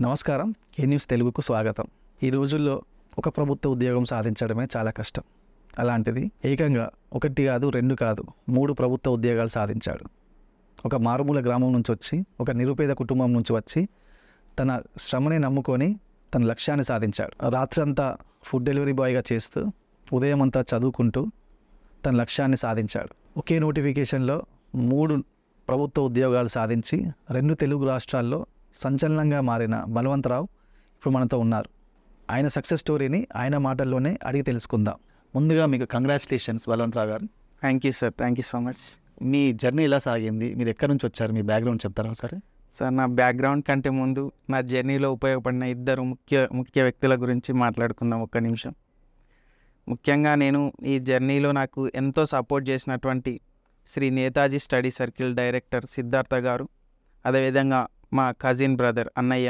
నమస్కారం. కే న్యూస్ తెలుగుకు స్వాగతం. ఈ రోజుల్లో ఒక ప్రభుత్వ ఉద్యోగం సాధించడమే చాలా కష్టం. అలాంటిది ఏకంగా ఒకటి కాదు, రెండు కాదు, 3 ప్రభుత్వ ఉద్యోగాలు సాధించాడు. ఒక మారుమూల గ్రామం నుంచి వచ్చి, ఒక నిరుపేద కుటుంబం నుంచి వచ్చి, తన శ్రమని నమ్ముకొని తన లక్ష్యాన్ని సాధించాడు. రాత్రంతా ఫుడ్ డెలివరీ బాయ్గా చేస్తూ, ఉదయం అంతా చదువుకుంటూ తన లక్ష్యాన్ని సాధించాడు. ఒకే నోటిఫికేషన్లో 3 ప్రభుత్వ ఉద్యోగాలు సాధించి 2 తెలుగు రాష్ట్రాల్లో సంచలనంగా మారిన బలవంతరావు ఇప్పుడు మనతో ఉన్నారు. ఆయన సక్సెస్ స్టోరీని ఆయన మాటల్లోనే అడిగి తెలుసుకుందాం. ముందుగా మీకు కంగ్రాచులేషన్స్ బలవంతరావు గారు. Thank you sir, thank you so much. Me journey ఎలా సాగింది? మీరు ఎక్కడి నుంచి వచ్చారు? మీ బ్యాక్గ్రౌండ్ చెప్తారా సరే? సార్, నా బ్యాక్గ్రౌండ్ కంటే ముందు నా జర్నీలో ఉపయోగపడిన 2 ముఖ్య వ్యక్తుల గురించి మాట్లాడుకుందాం ఒక్క నిమిషం. ముఖ్యంగా నేను ఈ జర్నీలో నాకు ఎంతో సపోర్ట్ చేసినటువంటి Shri Netaji study circle director Siddhartha గారు, అదేవిధంగా మా కజిన్ బ్రదర్ అన్నయ్య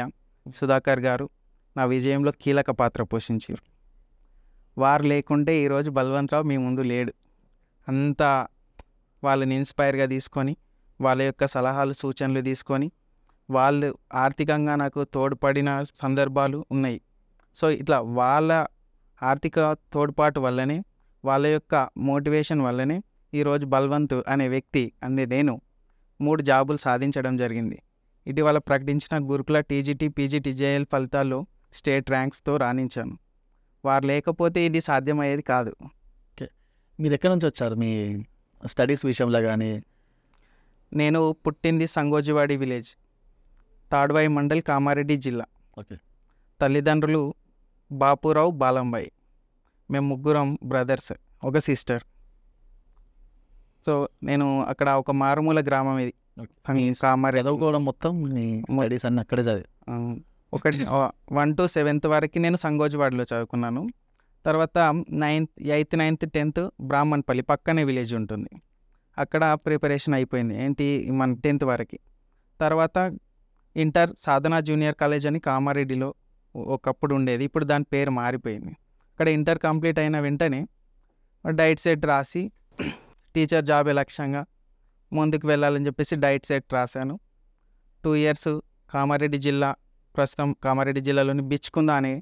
సుధాకర్ గారు నా విజయంలో కీలక పాత్ర పోషించారు. వారు లేకుంటే ఈరోజు బలవంతరావు మీ ముందు లేడు. అంతా వాళ్ళని ఇన్స్పైర్గా తీసుకొని, వాళ్ళ యొక్క సలహాలు సూచనలు తీసుకొని, వాళ్ళు ఆర్థికంగా నాకు తోడ్పడిన సందర్భాలు ఉన్నాయి. సో ఇట్లా వాళ్ళ ఆర్థిక తోడ్పాటు వల్లనే, వాళ్ళ యొక్క మోటివేషన్ వల్లనే ఈరోజు బల్వంత్ అనే వ్యక్తి నేను 3 జాబులు సాధించడం జరిగింది. ఇటీవల ప్రకటించిన గురుకుల టీజీటీ పీజీటీ జేఎల్ ఫలితాల్లో స్టేట్ ర్యాంక్స్తో రాణించాను. వారు లేకపోతే ఇది సాధ్యమయ్యేది కాదు. మీరు ఎక్కడి నుంచి వచ్చారు? మీ స్టడీస్ విషయంలో కానీ? నేను పుట్టింది సంగోజివాడి విలేజ్, తాడ్వాయి మండల్, కామారెడ్డి జిల్లా. ఓకే. తల్లిదండ్రులు బాపురావు, బాలంబాయి. మేము 3 బ్రదర్స్, ఒక సిస్టర్. సో నేను అక్కడ ఒక మారుమూల గ్రామం ఇది కామారెడ్డి. చదువుకోవడం మొత్తం మీ స్టడీస్ అన్నీ అక్కడే చదివి? 1 to 7th వరకు నేను సంగోజివాడిలో చదువుకున్నాను. తర్వాత 8th 9th 10th బ్రాహ్మణపల్లి పక్కనే విలేజ్ ఉంటుంది, అక్కడ ప్రిపరేషన్ అయిపోయింది. ఏంటి మన 10th వరకు. తర్వాత ఇంటర్ సాధన జూనియర్ కాలేజ్ అని కామారెడ్డిలో ఒకప్పుడు ఉండేది, ఇప్పుడు దాని పేరు మారిపోయింది. అక్కడ ఇంటర్ కంప్లీట్ అయిన వెంటనే డైట్ సెట్ రాసి టీచర్ జాబే లక్ష్యంగా ముందుకు వెళ్ళాలని చెప్పేసి డైట్ సెట్ రాశాను. 2 years కామారెడ్డి జిల్లా, ప్రస్తుతం కామారెడ్డి జిల్లాలోని బిచ్కుంద అనే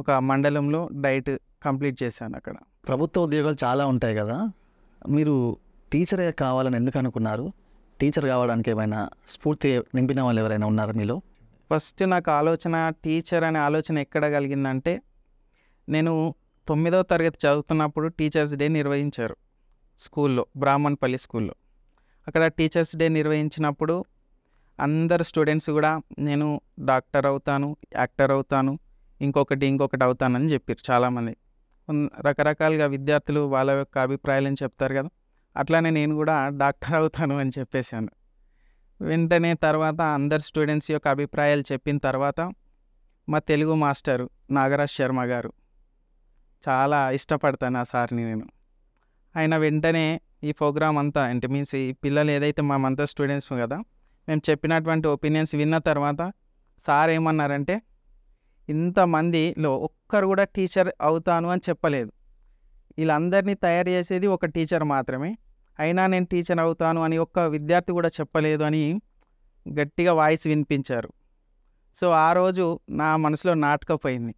ఒక మండలంలో డైట్ కంప్లీట్ చేశాను. అక్కడ ప్రభుత్వ ఉద్యోగాలు చాలా ఉంటాయి కదా, మీరు టీచరే కావాలని ఎందుకు అనుకున్నారు? టీచర్ కావడానికి ఏమైనా స్ఫూర్తి నింపిన వాళ్ళు ఎవరైనా ఉన్నారా మీలో? ఫస్ట్ నాకు ఆలోచన, టీచర్ అనే ఆలోచన ఎక్కడ కలిగిందంటే, నేను 9వ తరగతి చదువుతున్నప్పుడు టీచర్స్ డే నిర్వహించారు స్కూల్లో, బ్రాహ్మణపల్లి స్కూల్లో. అక్కడ టీచర్స్ డే నిర్వహించినప్పుడు అందరు స్టూడెంట్స్ కూడా నేను డాక్టర్ అవుతాను, యాక్టర్ అవుతాను, ఇంకొకటి అవుతానని చెప్పారు చాలామంది. రకరకాలుగా విద్యార్థులు వాళ్ళ యొక్క అభిప్రాయాలను చెప్తారు కదా, అట్లానే నేను కూడా డాక్టర్ అవుతాను అని చెప్పేశాను. వెంటనే తర్వాత అందరు స్టూడెంట్స్ యొక్క అభిప్రాయాలు చెప్పిన తర్వాత మా తెలుగు మాస్టరు నాగరాజ్ శర్మ గారు, చాలా ఇష్టపడతాను ఆ సార్ని నేను. ఆయన వెంటనే ఈ ప్రోగ్రామ్ అంతా అంటే మీన్స్ ఈ పిల్లలు ఏదైతే మేమంతా స్టూడెంట్స్ కదా, మేము చెప్పినటువంటి ఒపీనియన్స్ విన్న తర్వాత సార్ ఏమన్నారంటే, ఇంతమందిలో ఒక్కరు కూడా టీచర్ అవుతాను అని చెప్పలేదు, వీళ్ళందరినీ తయారు చేసేది ఒక టీచర్ మాత్రమే, అయినా నేను టీచర్ అవుతాను అని ఒక్క విద్యార్థి కూడా చెప్పలేదు అని గట్టిగా వాయిస్ వినిపించారు. సో ఆ రోజు నా మనసులో నాటకపోయింది,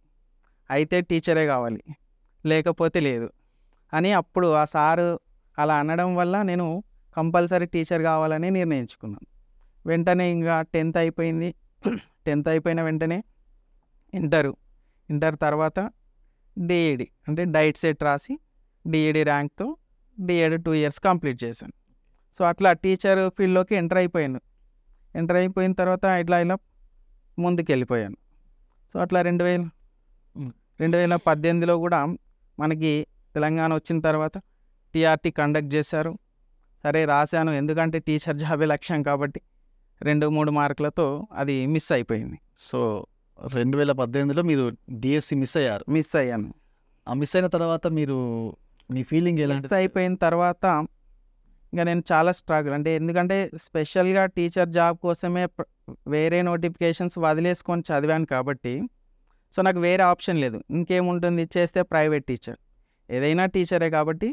అయితే టీచరే కావాలి, లేకపోతే లేదు అని. అప్పుడు ఆ సారు అలా అనడం వల్ల నేను కంపల్సరీ టీచర్ కావాలని నిర్ణయించుకున్నాను. వెంటనే ఇంకా 10th అయిపోయింది. 10th అయిపోయిన వెంటనే ఇంటర్ తర్వాత డిఈడి అంటే డైట్ సెట్ రాసి డిఈడి ర్యాంక్తో డిఈడి 2 years కంప్లీట్ చేశాను. సో అట్లా టీచర్ ఫీల్డ్లోకి ఎంటర్ అయిపోయాను. ఎంటర్ అయిపోయిన తర్వాత ఇలా ముందుకు వెళ్ళిపోయాను. సో అట్లా 2018లో కూడా మనకి తెలంగాణ వచ్చిన తర్వాత టీఆర్టీ కండక్ట్ చేశారు. సరే రాశాను, ఎందుకంటే టీచర్ జాబే లక్ష్యం కాబట్టి 2-3 మార్కులతో అది మిస్ అయిపోయింది. సో 2018లో మీరు డిఎస్సి మిస్ అయ్యాను. ఆ మిస్ అయిన తర్వాత మీరు మీ ఫీలింగ్ ఎలా? మిస్ అయిపోయిన తర్వాత ఇంకా నేను చాలా స్ట్రగుల్, అంటే ఎందుకంటే స్పెషల్గా టీచర్ జాబ్ కోసమే వేరే నోటిఫికేషన్స్ వదిలేసుకొని చదివాను కాబట్టి, సో నాకు వేరే ఆప్షన్ లేదు. ఇంకేముంటుంది, చేస్తే ప్రైవేట్ టీచర్, ఏదైనా టీచరే కాబట్టి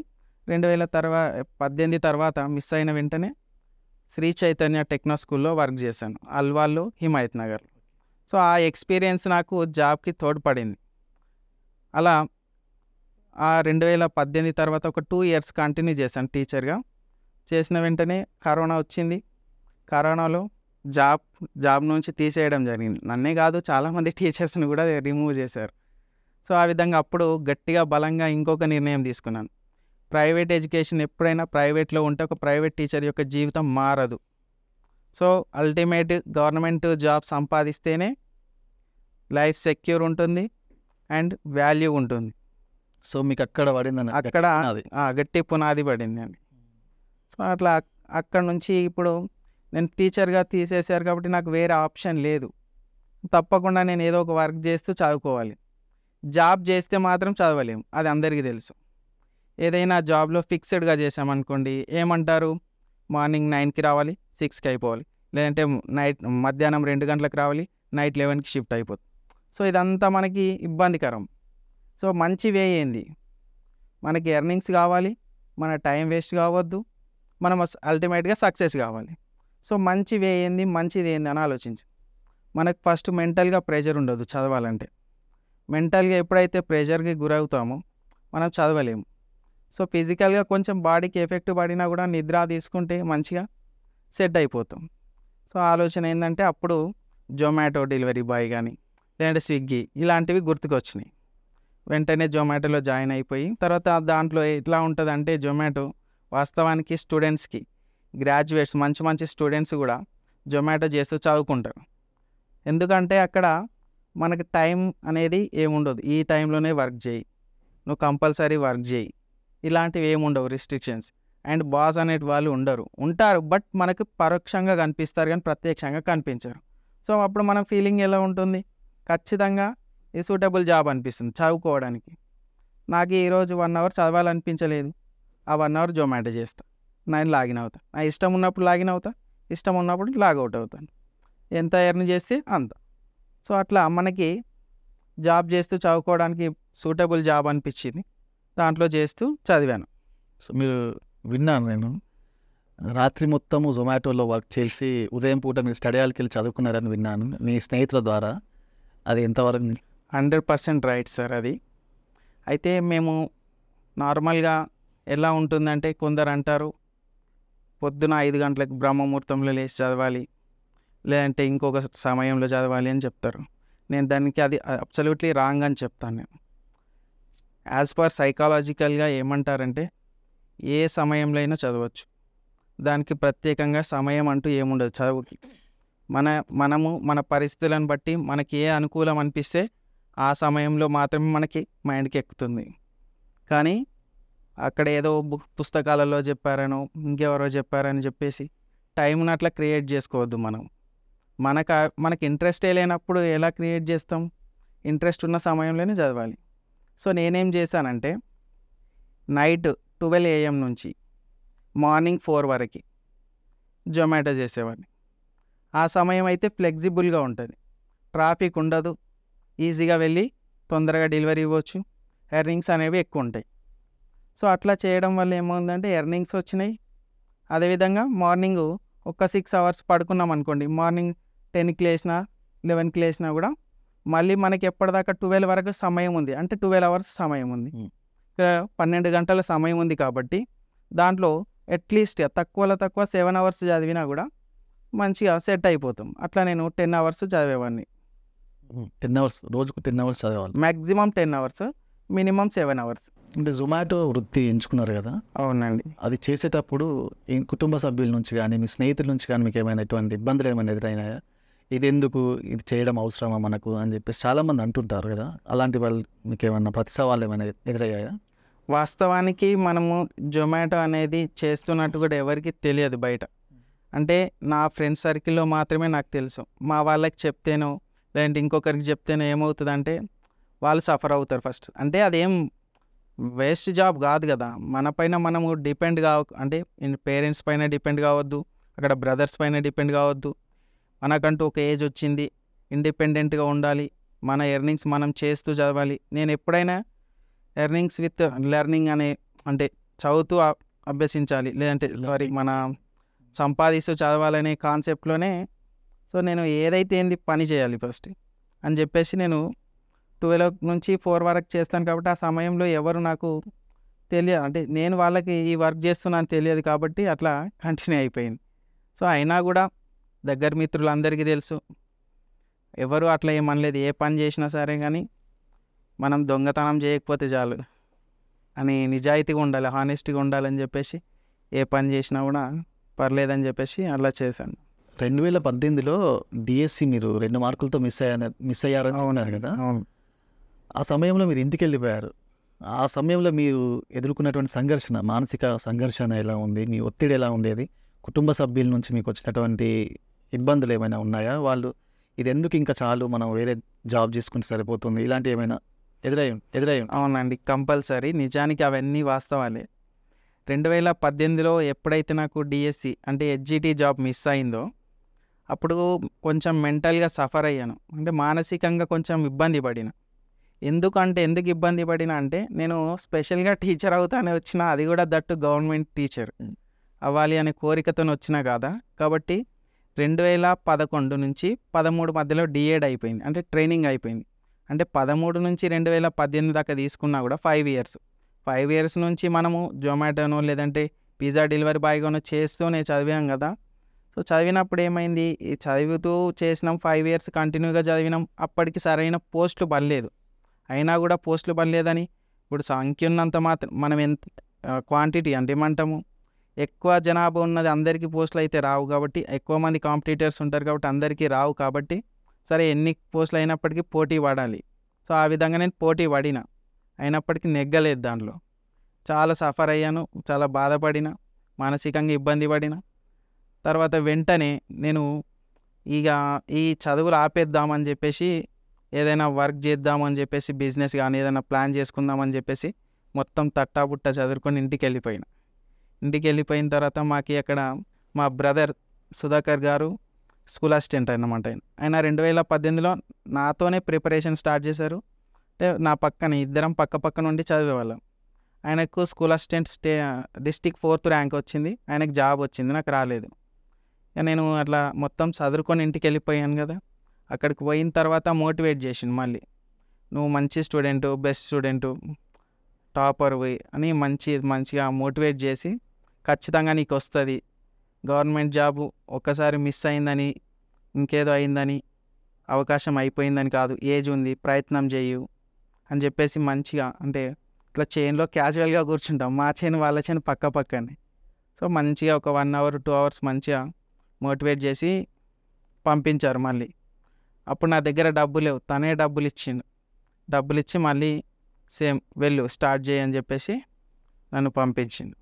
2018 తర్వాత మిస్ అయిన వెంటనే శ్రీ చైతన్య టెక్నో స్కూల్లో వర్క్ చేశాను, అల్వాల్లో, హిమాయత్ నగర్. సో ఆ ఎక్స్పీరియన్స్ నాకు జాబ్కి తోడ్పడింది. అలా ఆ 2018 తర్వాత ఒక 2 ఇయర్స్ కంటిన్యూ చేశాను టీచర్గా. చేసిన వెంటనే కరోనా వచ్చింది. కరోనాలో జాబ్ నుంచి తీసేయడం జరిగింది. నన్నే కాదు చాలామంది టీచర్స్ని కూడా రిమూవ్ చేశారు. సో ఆ విధంగా అప్పుడు గట్టిగా బలంగా ఇంకొక నిర్ణయం తీసుకున్నాను. ప్రైవేట్ ఎడ్యుకేషన్ ఎప్పుడైనా ప్రైవేట్లో ఉంటే ఒక ప్రైవేట్ టీచర్ యొక్క జీవితం మారదు. సో అల్టిమేట్ గవర్నమెంట్ జాబ్ సంపాదిస్తేనే లైఫ్ సెక్యూర్ ఉంటుంది అండ్ వాల్యూ ఉంటుంది. సో మీకు అక్కడ పడిందని అక్కడ గట్టి పునాది పడిందండి. సో అట్లా అక్కడ నుంచి ఇప్పుడు నేను టీచర్గా తీసేశారు కాబట్టి నాకు వేరే ఆప్షన్ లేదు. తప్పకుండా నేను ఏదో ఒక వర్క్ చేస్తూ చదువుకోవాలి. జాబ్ చేస్తే మాత్రం చదవలేము, అది అందరికీ తెలుసు. ఏదైనా జాబ్లో ఫిక్స్డ్గా చేసామనుకోండి, ఏమంటారు, మార్నింగ్ 9కి రావాలి, 6కి అయిపోవాలి, లేదంటే మధ్యాహ్నం 2 గంటలకు రావాలి, నైట్ 11కి షిఫ్ట్ అయిపోతుంది. సో ఇదంతా మనకి ఇబ్బందికరం. సో మంచి వే ఏంది, మనకి ఎర్నింగ్స్ కావాలి, మన టైం వేస్ట్ కావద్దు, మనం అల్టిమేట్గా సక్సెస్ కావాలి. సో మంచి వే ఏంది, మంచిది ఏంది అని ఆలోచించి మనకు ఫస్ట్ మెంటల్గా ప్రెషర్ ఉండదు చదవాలంటే. మెంటల్గా ఎప్పుడైతే ప్రెషర్కి గురవుతామో మనం చదవలేము. సో ఫిజికల్గా కొంచెం బాడీకి ఎఫెక్ట్ పడినా కూడా నిద్ర తీసుకుంటే మంచిగా సెట్ అయిపోతాం. సో ఆలోచన ఏంటంటే అప్పుడు జొమాటో డెలివరీ బాయ్ కానీ లేదంటే స్విగ్గీ ఇలాంటివి గుర్తుకొచ్చినాయి. వెంటనే జొమాటోలో జాయిన్ అయిపోయి తర్వాత దాంట్లో ఎట్లా ఉంటుందంటే జొమాటో వాస్తవానికి స్టూడెంట్స్కి, గ్రాడ్యుయేట్స్, మంచి మంచి స్టూడెంట్స్ కూడా జొమాటో చేస్తూ చదువుకుంటారు. ఎందుకంటే అక్కడ మనకి టైం అనేది ఏముండదు, ఈ టైంలోనే వర్క్ చేయి, నువ్వు కంపల్సరీ వర్క్ చేయి, ఇలాంటివి ఏముండవు రిస్ట్రిక్షన్స్. అండ్ బాస్ అనేటి వాళ్ళు ఉంటారు బట్ మనకు పరోక్షంగా కనిపిస్తారు కానీ ప్రత్యక్షంగా కనిపించరు. సో అప్పుడు మన ఫీలింగ్ ఎలా ఉంటుంది, ఖచ్చితంగా ఇది సూటబుల్ జాబ్ అనిపిస్తుంది చదువుకోవడానికి. నాకు ఈరోజు 1 అవర్ చదవాలనిపించలేదు, ఆ 1 అవర్ జొమాటో చేస్తా, నేను లాగిన్ అవుతా, నా ఇష్టం ఉన్నప్పుడు లాగిన్ అవుతా, ఇష్టం ఉన్నప్పుడు లాగౌట్ అవుతాను, ఎంత ఎర్న్ చేస్తే అంత. సో అట్లా మనకి జాబ్ చేస్తూ చదువుకోవడానికి సూటబుల్ జాబ్ అనిపించింది, దాంట్లో చేస్తూ చదివాను. సో మీరు విన్నాను నేను, రాత్రి మొత్తము జొమాటోలో వర్క్ చేసి ఉదయం పూట మీరు స్టడీ హాల్కి వెళ్ళి చదువుకున్నారని విన్నాను మీ స్నేహితుల ద్వారా. అది ఎంతవరకు 100% రైట్ సార్ అది. అయితే మేము నార్మల్గా ఎలా ఉంటుందంటే కొందరు అంటారు పొద్దున 5 గంటలకు బ్రహ్మముహూర్తంలో లేచి చదవాలి, లేదంటే ఇంకొక సమయంలో చదవాలి అని చెప్తారు. నేను దానికి అది అబ్సల్యూట్లీ రాంగ్ అని చెప్తాను. నేను యాజ్ పర్ సైకాలజికల్గా ఏమంటారంటే ఏ సమయంలో అయినా చదవచ్చు, దానికి ప్రత్యేకంగా సమయం అంటూ ఏముండదు చదువుకి. మనము మన పరిస్థితులను బట్టి మనకి ఏ అనుకూలం అనిపిస్తే ఆ సమయంలో మాత్రమే మనకి మైండ్కి ఎక్కుతుంది. కానీ అక్కడ ఏదో పుస్తకాలలో చెప్పారనో ఇంకెవరో చెప్పారని చెప్పేసి టైంని అట్లా క్రియేట్ చేసుకోవద్దు. మనకి ఇంట్రెస్టే లేనప్పుడు ఎలా క్రియేట్ చేస్తాం, ఇంట్రెస్ట్ ఉన్న సమయంలోనే చదవాలి. సో నేనేం చేశానంటే నైట్ 12 AM నుంచి మార్నింగ్ 4 వరకు జొమాటో చేసేవాడిని. ఆ సమయం అయితే ఫ్లెక్సిబుల్గా ఉంటుంది, ట్రాఫిక్ ఉండదు, ఈజీగా వెళ్ళి తొందరగా డెలివరీ ఇవ్వచ్చు, ఎర్నింగ్స్ అనేవి ఎక్కువ ఉంటాయి. సో అట్లా చేయడం వల్ల ఏమవుందంటే ఎర్నింగ్స్ వచ్చినాయి. అదేవిధంగా మార్నింగ్ ఒక 6 అవర్స్ పడుకున్నాం అనుకోండి, మార్నింగ్ 10కి లేచినా 11కి లేచినా కూడా మళ్ళీ మనకి ఎప్పటిదాకా 12 వరకు సమయం ఉంది, అంటే 12 అవర్స్ సమయం ఉంది. 12 గంటల సమయం ఉంది కాబట్టి దాంట్లో అట్లీస్ట్ తక్కువలో తక్కువ 7 అవర్స్ చదివినా కూడా మంచిగా సెట్ అయిపోతాం. అట్లా నేను 10 అవర్స్ చదివేవాడిని. 10 అవర్స్, రోజుకు 10 అవర్స్ చదవాలి, మ్యాక్సిమం 10 అవర్స్, మినిమం 7 అవర్స్. అంటే జొమాటో వృత్తి ఎంచుకున్నారు కదా, అవునండి. అది చేసేటప్పుడు కుటుంబ సభ్యుల నుంచి కానీ మీ స్నేహితుల నుంచి కానీ మీకు ఏమైనా ఎటువంటి ఇబ్బందులు ఏమైనా ఎదురైనాయా? ఇది ఎందుకు, ఇది చేయడం అవసరమా మనకు అని చెప్పేసి చాలామంది అంటుంటారు కదా, అలాంటి వాళ్ళు మీకు ఏమైనా ప్రతి సవాళ్ళు ఏమైనా ఎదురయ్యాయా? వాస్తవానికి మనము జొమాటో అనేది చేస్తున్నట్టు కూడా ఎవరికి తెలియదు బయట. అంటే నా ఫ్రెండ్ సర్కిల్లో మాత్రమే నాకు తెలుసు. మా వాళ్ళకి చెప్తేనో లేదంటే ఇంకొకరికి చెప్తేనో ఏమవుతుందంటే వాళ్ళు సఫర్ అవుతారు ఫస్ట్. అంటే అదేం వేస్ట్ జాబ్ కాదు కదా, మన పైన మనము డిపెండ్ అంటే పేరెంట్స్ పైన డిపెండ్ కావద్దు, అక్కడ బ్రదర్స్ పైన డిపెండ్ కావద్దు. మనకంటూ ఒక ఏజ్ వచ్చింది, ఇండిపెండెంట్గా ఉండాలి, మన ఎర్నింగ్స్ మనం చేస్తూ చదవాలి. నేను ఎప్పుడైనా ఎర్నింగ్స్ విత్ లెర్నింగ్ అంటే చదువుతూ అభ్యసించాలి, లేదంటే మన సంపాదిస్తూ చదవాలనే కాన్సెప్ట్లోనే సో నేను ఏదైతే ఏంది పని చేయాలి ఫస్ట్. అని చెప్పేసి నేను 12 నుంచి 4 వరకు చేస్తాను కాబట్టి ఆ సమయంలో ఎవరు నాకు తెలియదు, అంటే నేను వాళ్ళకి ఈ వర్క్ చేస్తున్నాను తెలియదు కాబట్టి అట్లా కంటిన్యూ అయిపోయింది. సో అయినా కూడా దగ్గర మిత్రులందరికీ తెలుసు, ఎవరు అట్లా ఏమనలేదు. ఏ పని చేసినా సరే కానీ మనం దొంగతనం చేయకపోతే చాలు అని నిజాయితీగా ఉండాలి, హానెస్ట్గా ఉండాలని చెప్పేసి ఏ పని చేసినా కూడా పర్లేదని చెప్పేసి అలా చేశాను. 2018లో డిఎస్సి మీరు 2 మార్కులతో మిస్ అయ్యారని చెప్పినారు కదా. అవును. ఆ సమయంలో మీరు ఇంటికి వెళ్ళిపోయారు. ఆ సమయంలో మీరు ఎదుర్కొన్నటువంటి సంఘర్షణ, మానసిక సంఘర్షణ ఎలా ఉంది? మీ ఒత్తిడి ఎలా ఉండేది? కుటుంబ సభ్యుల నుంచి మీకు వచ్చినటువంటి ఇబ్బందులు ఏమైనా ఉన్నాయా? వాళ్ళు ఇది ఎందుకు ఇంకా చాలు, మనం వేరే జాబ్ చేసుకుంటే సరిపోతుంది, ఇలాంటివి ఏమైనా ఎదురయ్యి? అవునండి, కంపల్సరీ. నిజానికి అవన్నీ వాస్తవాలే. 2018లో ఎప్పుడైతే నాకు డిఎస్సి అంటే హెచ్జిటి జాబ్ మిస్ అయిందో అప్పుడు కొంచెం మెంటల్గా సఫర్ అయ్యాను, అంటే మానసికంగా కొంచెం ఇబ్బంది పడిన. ఎందుకు ఇబ్బంది పడిన అంటే నేను స్పెషల్గా టీచర్ అవుతానే వచ్చిన, అది కూడా దట్టు గవర్నమెంట్ టీచర్ అవ్వాలి అనే కోరికతో వచ్చినా కాదా. కాబట్టి 2011 నుంచి 13 మధ్యలో డిఎడ్ అయిపోయింది, అంటే ట్రైనింగ్ అయిపోయింది. అంటే 13 నుంచి 2018 దాకా తీసుకున్నా కూడా 5 ఇయర్స్. 5 ఇయర్స్ నుంచి మనము జొమాటోనో లేదంటే పిజ్జా డెలివరీ బాయ్గానో చేస్తూనే చదివాం కదా. సో చదివినప్పుడు ఏమైంది, ఈ చదువుతూ చేసినాం, 5 ఇయర్స్ కంటిన్యూగా చదివినాం. అప్పటికి సరైన పోస్టులు పడలేదు. అయినా కూడా పోస్టులు పడలేదని ఇప్పుడు సంఖ్య ఉన్నంత మాత్రం మనం ఎంత క్వాంటిటీ అంటే ఏమంటాము, ఎక్కువ జనాభా ఉన్నది అందరికీ పోస్టులు అయితే రావు కాబట్టి, ఎక్కువ మంది కాంపిటీటర్స్ ఉంటారు కాబట్టి అందరికీ రావు కాబట్టి, సరే ఎన్ని పోస్టులు అయినప్పటికీ పోటీ పడాలి. సో ఆ విధంగా నేను పోటీ పడిన, అయినప్పటికీ నెగ్గలేదు. దాంట్లో చాలా సఫర్ అయ్యాను, చాలా బాధపడిన, మానసికంగా ఇబ్బంది పడిన. తర్వాత వెంటనే నేను ఇక ఈ చదువులు ఆపేద్దామని చెప్పేసి ఏదైనా వర్క్ చేద్దామని చెప్పేసి, బిజినెస్ కానీ ఏదైనా ప్లాన్ చేసుకుందామని చెప్పేసి మొత్తం తట్టాబుట్ట చదువుకొని ఇంటికి వెళ్ళిపోయిన తర్వాత మాకు అక్కడ మా బ్రదర్ సుధాకర్ గారు స్కూల్ అసిస్టెంట్ అన్నమాట. ఆయన 2018లో నాతోనే ప్రిపరేషన్ స్టార్ట్ చేశారు. అంటే నా పక్కన ఇద్దరం పక్క నుండి చదివేవాళ్ళం. ఆయనకు school assistant district 4th rank వచ్చింది, ఆయనకు జాబ్ వచ్చింది, నాకు రాలేదు. ఇక నేను అట్లా మొత్తం చదువుకొని ఇంటికి వెళ్ళిపోయాను కదా. అక్కడికి పోయిన తర్వాత మోటివేట్ చేసిండు మళ్ళీ, నువ్వు మంచి స్టూడెంటు, బెస్ట్ స్టూడెంటు, టాపర్వి అని మంచిగా మోటివేట్ చేసి, ఖచ్చితంగా నీకు వస్తుంది, గవర్నమెంట్ జాబు ఒక్కసారి మిస్ అయిందని ఇంకేదో అయిందని అవకాశం అయిపోయిందని కాదు, ఏజ్ ఉంది, ప్రయత్నం చేయు అని చెప్పేసి మంచిగా, అంటే ఇట్లా చైన్లో క్యాజువల్గా కూర్చుంటాం, మా చైన్ వాళ్ళ చైన్ పక్కనే. సో మంచిగా ఒక 1 hour 2 hours మంచిగా మోటివేట్ చేసి పంపించారు మళ్ళీ. అప్పుడు నా దగ్గర డబ్బు లేవు, తనే డబ్బులు ఇచ్చి మళ్ళీ సేమ్ వెళ్ళు స్టార్ట్ చేయని చెప్పేసి నన్ను పంపించిండు.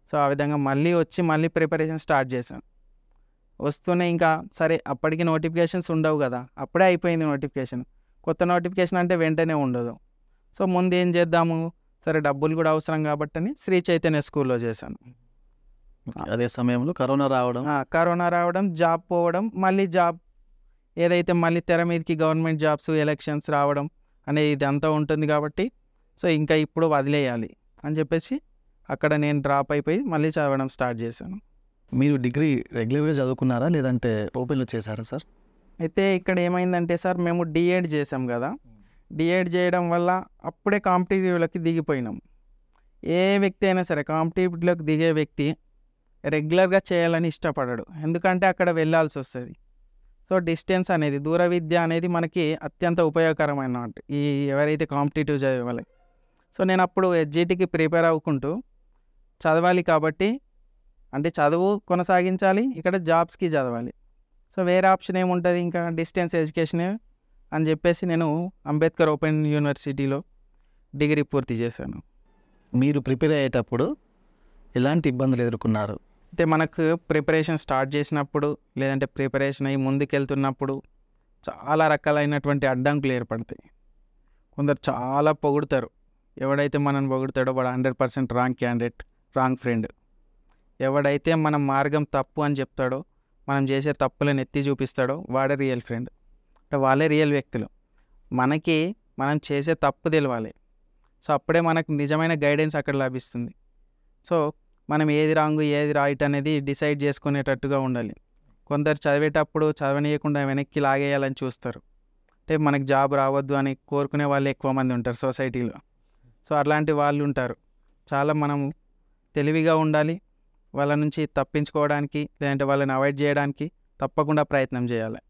సో ఆ విధంగా మళ్ళీ ప్రిపరేషన్ స్టార్ట్ చేశాను. వస్తూనే ఇంకా సరే అప్పటికి నోటిఫికేషన్స్ ఉండవు కదా, అప్పుడే అయిపోయింది నోటిఫికేషన్. కొత్త నోటిఫికేషన్ అంటే వెంటనే ఉండదు. సో ముందు ఏం చేద్దాము, సరే డబ్బులు కూడా అవసరం కాబట్టి అని శ్రీ చైతన్య స్కూల్లో చేశాను. అదే సమయంలో కరోనా రావడం, జాబ్ పోవడం, మళ్ళీ జాబ్ ఏదైతే మళ్ళీ తెర మీదకి గవర్నమెంట్ జాబ్స్, ఎలక్షన్స్ రావడం అనేది ఇదంతా ఉంటుంది కాబట్టి, సో ఇంకా ఇప్పుడు వదిలేయాలి అని చెప్పేసి అక్కడ నేను డ్రాప్ అయిపోయి మళ్ళీ చదవడం స్టార్ట్ చేశాను. మీరు డిగ్రీ రెగ్యులర్గా చదువుకున్నారా లేదంటే ఓపెన్లో చేశారా సార్? అయితే ఇక్కడ ఏమైందంటే సార్, మేము డిఎడ్ చేసాం కదా, డిఎడ్ చేయడం వల్ల అప్పుడే కాంపిటేటివ్లోకి దిగిపోయినాం. ఏ వ్యక్తి అయినా సరే కాంపిటేటివ్లోకి దిగే వ్యక్తి రెగ్యులర్గా చేయాలని ఇష్టపడడు, ఎందుకంటే అక్కడ వెళ్ళాల్సి వస్తుంది. సో డిస్టెన్స్ అనేది, దూర విద్య అనేది మనకి అత్యంత ఉపయోగకరమైన ఈ ఎవరైతే కాంపిటేటివ్ చదివే వాళ్ళకి. సో నేను అప్పుడు హెచ్జిటికి ప్రిపేర్ అవ్వకుంటూ చదవాలి కాబట్టి, అంటే చదువు కొనసాగించాలి, ఇక్కడ జాబ్స్కి చదవాలి. సో వేరే ఆప్షన్ ఏముంటుంది, ఇంకా డిస్టెన్స్ ఎడ్యుకేషనే అని చెప్పేసి నేను అంబేద్కర్ ఓపెన్ యూనివర్సిటీలో డిగ్రీ పూర్తి చేశాను. మీరు ప్రిపేర్ అయ్యేటప్పుడు ఎలాంటి ఇబ్బందులు ఎదుర్కొన్నారు? అయితే మనకు ప్రిపరేషన్ స్టార్ట్ చేసినప్పుడు లేదంటే ప్రిపరేషన్ అయ్యి ముందుకెళ్తున్నప్పుడు చాలా రకాలైనటువంటి అడ్డంకులు ఏర్పడతాయి. కొందరు చాలా పొగుడతారు, ఎవడైతే మనల్ని పొగుడతాడో వాడు 100% రాంగ్ క్యాండిడేట్, రాంగ్ ఫ్రెండ్. ఎవడైతే మన మార్గం తప్పు అని చెప్తాడో, మనం చేసే తప్పులను ఎత్తి చూపిస్తాడో వాడే రియల్ ఫ్రెండ్, అంటే వాళ్ళే రియల్ వ్యక్తులు. మనకి మనం చేసే తప్పు తెలవాలి, సో అప్పుడే మనకు నిజమైన గైడెన్స్ అక్కడ లభిస్తుంది. సో మనం ఏది రాంగ్ ఏది రైట్ అనేది డిసైడ్ చేసుకునేటట్టుగా ఉండాలి. కొందరు చదివేటప్పుడు చదవనీయకుండా వెనక్కి లాగేయాలని చూస్తారు, అంటే మనకు జాబ్ రావద్దు అని కోరుకునే వాళ్ళు ఎక్కువ మంది ఉంటారు సొసైటీలో. సో అట్లాంటి వాళ్ళు ఉంటారు. చాలా మనం తెలివిగా ఉండాలి. వాళ్ళ నుంచి తప్పించుకోవడానికి లేదంటే వాళ్ళని అవాయిడ్ చేయడానికి తప్పకుండా ప్రయత్నం చేయాలి.